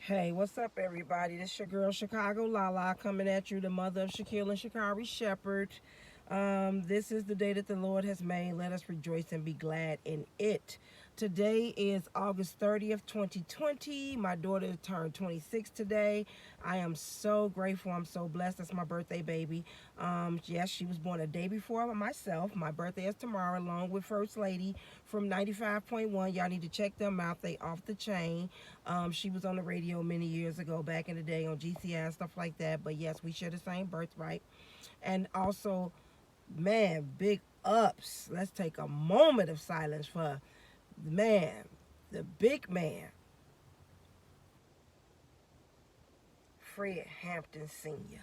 Hey, what's up, everybody? This your girl Chicago Lala coming at you, the mother of Shaquille and Shakari Shepherd. This is the day that the Lord has made. Let us rejoice and be glad in it. Today is August 30th, 2020. My daughter turned 26 today. I am so grateful. I'm so blessed. That's my birthday baby. Yes, she was born a day before myself. My birthday is tomorrow, along with First Lady from 95.1. Y'all need to check them out. They off the chain. She was on the radio many years ago, back in the day on GCI and stuff like that. But yes, we share the same birthright. And also, man, big ups. Let's take a moment of silence for man, the big man, Fred Hampton Sr.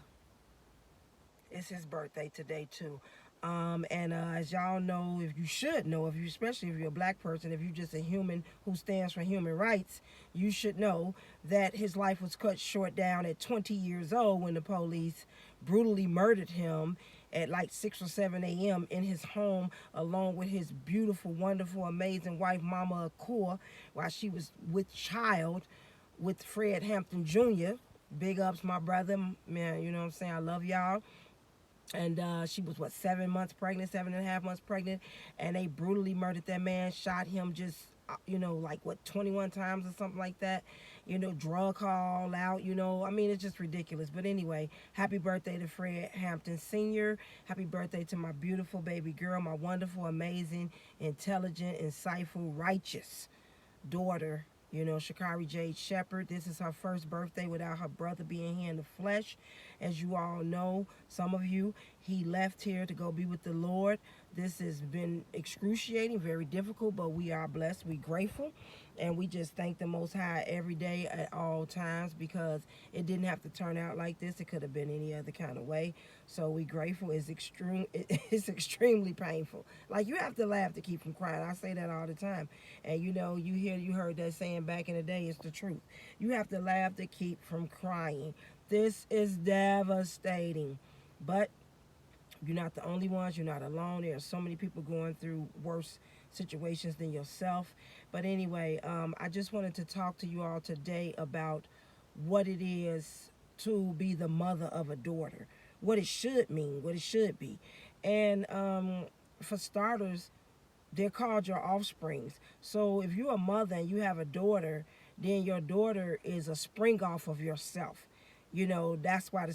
It's his birthday today too. And as y'all know, if you should know, if you, especially if you're a black person, if you're just a human who stands for human rights, you should know that his life was cut short down at 20 years old when the police brutally murdered him at like 6 or 7 a.m. in his home, along with his beautiful, wonderful, amazing wife, Mama Akua, while she was with child with Fred Hampton Jr. Big ups, my brother, man. You know what I'm saying? I love y'all. And she was what, 7 months pregnant, 7.5 months pregnant, and they brutally murdered that man, shot him just like what, 21 times or something like that. Drug haul out. I mean, it's just ridiculous. But anyway, happy birthday to Fred Hampton Sr. Happy birthday to my beautiful baby girl, my wonderful, amazing, intelligent, insightful, righteous daughter, Shakari Jade Shepherd. This is her first birthday without her brother being here in the flesh. As you all know, some of you, he left here to go be with the Lord. This has been excruciating, very difficult, but we are blessed. We grateful. And we just thank the Most High every day at all times, because it didn't have to turn out like this. It could have been any other kind of way. So we grateful. It's extreme. It's extremely painful. Like, you have to laugh to keep from crying. I say that all the time. And you heard that saying back in the day. It's the truth. You have to laugh to keep from crying. This is devastating. But you're not the only ones. You're not alone. There are so many people going through worse situations than yourself. But anyway, I just wanted to talk to you all today about what it is to be the mother of a daughter, what it should mean, what it should be. And for starters, they're called your offsprings. So if you're a mother and you have a daughter, then your daughter is a spring off of yourself. That's why the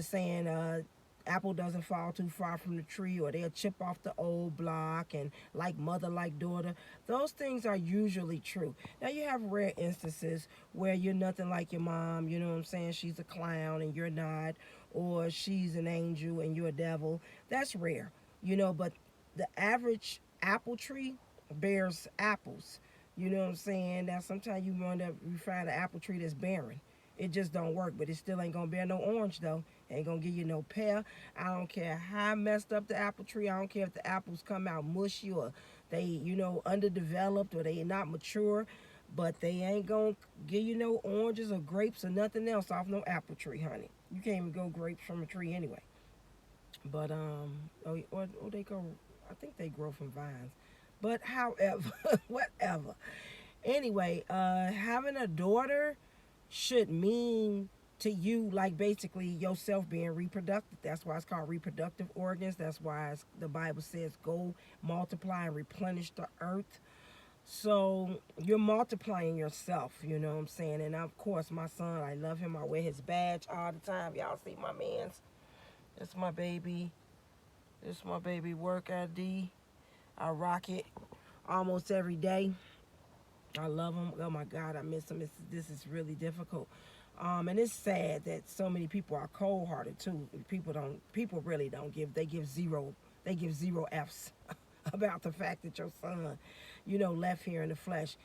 saying, apple doesn't fall too far from the tree, or they'll chip off the old block, and like mother, like daughter. Those things are usually true. Now, you have rare instances where you're nothing like your mom, you know what I'm saying? She's a clown and you're not, or she's an angel and you're a devil. That's rare, but the average apple tree bears apples. You know what I'm saying? Now, sometimes you find an apple tree that's barren. It just don't work, but it still ain't gonna bear no orange though. Ain't gonna give you no pear. I don't care how messed up the apple tree. I don't care if the apples come out mushy, or they, underdeveloped, or they not mature. But they ain't gonna give you no oranges or grapes or nothing else off no apple tree, honey. You can't even grow grapes from a tree anyway. But or they go. I think they grow from vines. But however, whatever. Anyway, having a daughter should mean to you, like, basically yourself being reproductive. That's why it's called reproductive organs. That's why the Bible says go multiply and replenish the earth. So you're multiplying yourself, you know what I'm saying? And of course, my son, I love him. I wear his badge all the time. Y'all see my man's. It's my baby. It's my baby work ID. I rock it almost every day. I love him. Oh my God, I miss him. This is really difficult. And it's sad that so many people are cold hearted too. People really don't give, they give zero F's about the fact that your son, left here in the flesh,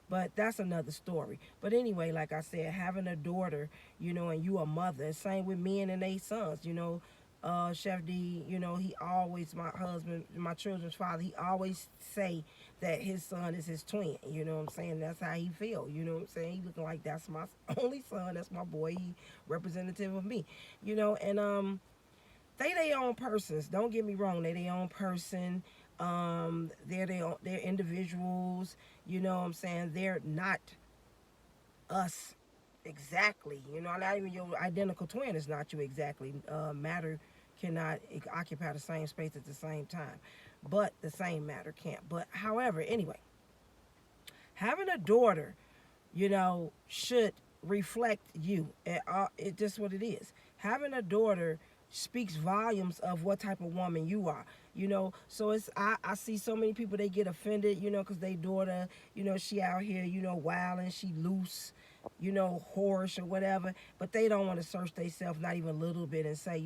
but that's another story. But anyway, like I said, having a daughter, and you a mother, same with men and they sons, Chef D, he always, my husband, my children's father, he always say that his son is his twin. You know what I'm saying? That's how he feel. You know what I'm saying? He looking like that's my only son. That's my boy. He representative of me. And they their own persons. Don't get me wrong. They their own person. They're individuals. You know what I'm saying? They're not us exactly. You know, not even your identical twin is not you exactly. Matter cannot occupy the same space at the same time, but the same matter can't. But however, anyway, having a daughter, should reflect you. It just what it is. Having a daughter speaks volumes of what type of woman you are. So I see so many people, they get offended, because they daughter, she out here, wilding, she loose, whorish or whatever, but they don't want to search themselves not even a little bit and say,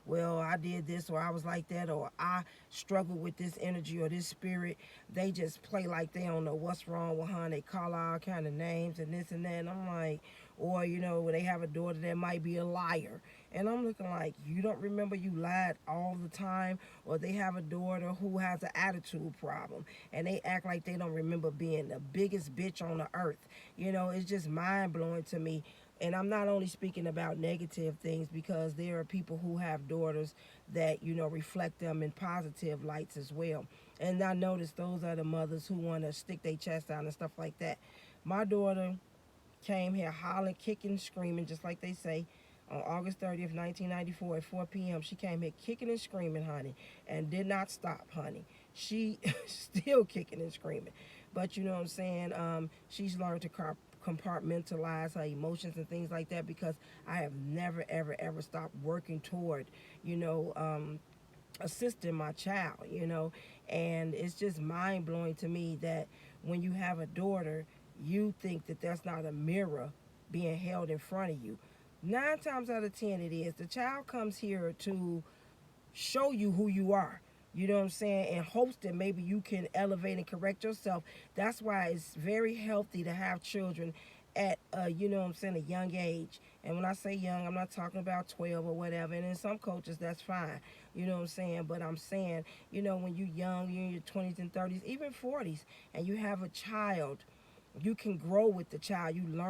well, I did this or I was like that or I struggle with this energy or this spirit. They just play like they don't know what's wrong with her, and they call all kind of names and this and that, and I'm like, or when they have a daughter that might be a liar, and I'm looking like, you don't remember you lied all the time? Or they have a daughter who has an attitude problem and they act like they don't remember being the biggest bitch on the earth. It's just mind blowing to me. And I'm not only speaking about negative things, because there are people who have daughters that, reflect them in positive lights as well. And I notice those are the mothers who want to stick their chest out and stuff like that. My daughter came here hollering, kicking, screaming, just like they say, on August 30th, 1994 at 4 p.m. She came here kicking and screaming, honey, and did not stop, honey. She still kicking and screaming. But you know what I'm saying? She's learned to compartmentalize her emotions and things like that, because I have never, ever, ever stopped working toward, assisting my child, and it's just mind blowing to me that when you have a daughter, you think that that's not a mirror being held in front of you. 9 times out of 10, it is. The child comes here to show you who you are. You know what I'm saying? In hopes that maybe you can elevate and correct yourself. That's why it's very healthy to have children at a young age. And when I say young, I'm not talking about 12 or whatever. And in some cultures, that's fine. You know what I'm saying? But I'm saying, when you're young, you're in your 20s and 30s, even 40s, and you have a child, you can grow with the child. You learn